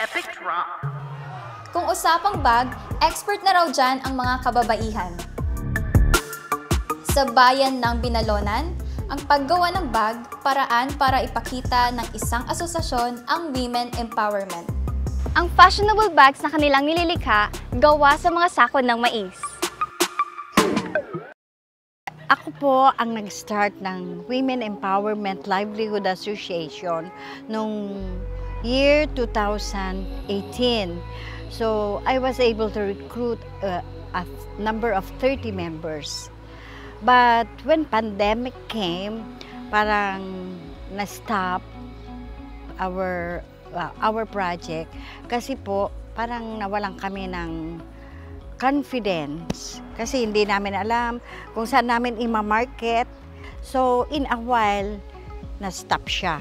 Epic drop. Kung usapang bag, expert na raw dyan ang mga kababaihan. Sa bayan ng Binalonan, ang paggawa ng bag, paraan para ipakita ng isang asosasyon ang women empowerment. Ang fashionable bags na kanilang nililikha, gawa sa mga sako ng mais. Ako po ang nag-start ng Women Empowerment Livelihood Association noong year 2018. So, I was able to recruit a number of 30 members. But when pandemic came, parang na-stop our project kasi po parang nawalan kami ng confidence kasi hindi namin alam kung saan namin i-market. So in a while, na-stop siya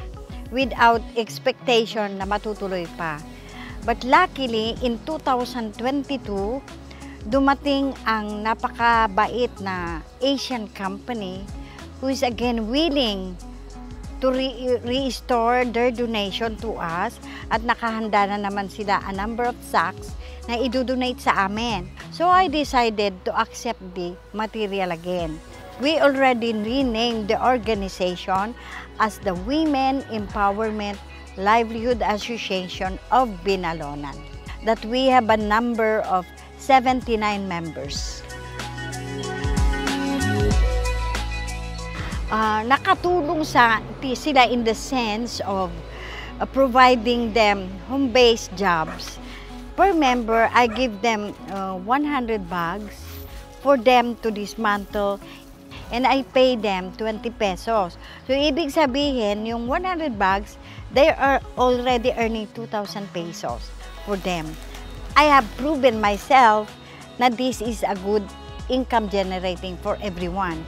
without expectation na matutuloy pa. But luckily, in 2022, dumating ang napakabait na Asian company who is again willing to restore their donation to us at nakahanda na naman sila a number of sacks na i-donate sa amin. So I decided to accept the material again. We already renamed the organization as the Women Empowerment Livelihood Association of Binalonan. That we have a number of 79 members. Nakatulong sila in the sense of providing them home-based jobs. Per member, I give them 100 bags for them to dismantle and I pay them 20 pesos. So, ibig sabihin, yung 100 bags, they are already earning 2,000 pesos for them. I have proven myself na this is a good income generating for everyone.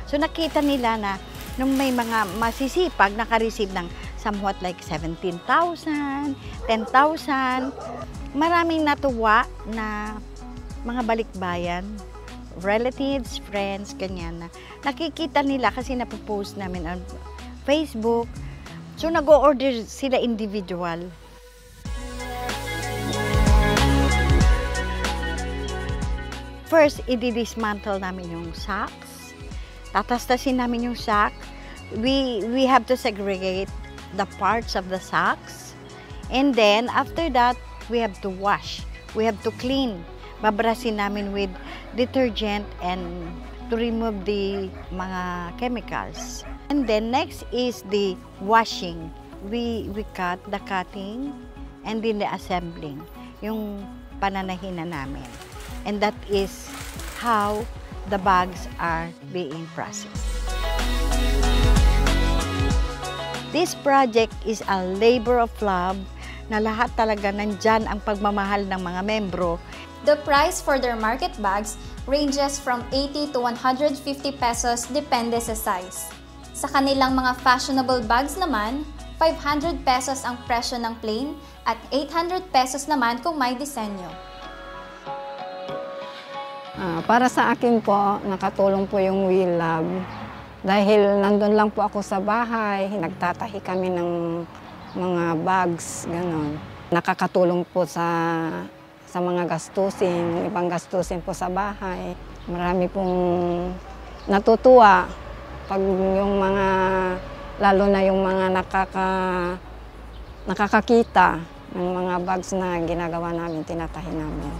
So nakita nila na nung may mga masisipag naka-receive ng somewhat like 17,000, 10,000, maraming natuwa na mga balikbayan, relatives, friends, ganyan na nakikita nila kasi napopost namin on Facebook. So nag-o-order sila individual. First, i-dismantle namin yung sacks. Tatastasin namin yung sack. We have to segregate the parts of the sacks. And then, after that, we have to wash. We have to clean. Babrasin namin with detergent and to remove the mga chemicals. And then, next is the washing. We cut the cutting and then the assembling. Yung pananahin na namin. And that is how the bags are being processed. This project is a labor of love na lahat talaga nandyan ang pagmamahal ng mga membro. The price for their market bags ranges from 80 to 150 pesos depende sa size. Sa kanilang mga fashionable bags naman, 500 pesos ang presyo ng plain at 800 pesos naman kung may disenyo. Para sa akin po, nakatulong po yung We Love. Dahil nandun lang po ako sa bahay, nagtatahi kami ng mga bags, gano'n. Nakakatulong po sa mga gastusin, ibang gastusin po sa bahay. Marami pong natutuwa pag yung mga, lalo na yung mga nakakakita ng mga bags na ginagawa namin, tinatahi namin.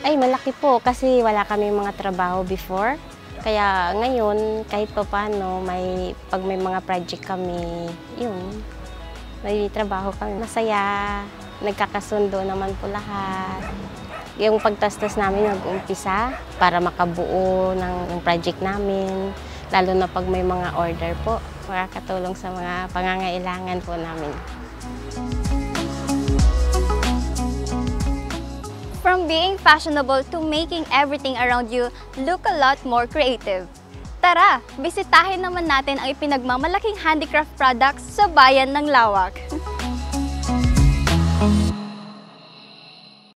Ay, malaki po kasi wala kami mga trabaho before. Kaya ngayon, kahit pa paano, pag may mga project kami, yun, may trabaho kami. Masaya, nagkakasundo naman po lahat. Yung pagtastas namin nag-umpisa para makabuo ng project namin. Lalo na pag may mga order po, makakatulong sa mga pangangailangan po namin. From being fashionable to making everything around you look a lot more creative. Tara, bisitahin naman natin ang ipinagmamalaking handicraft products sa bayan ng Lawak.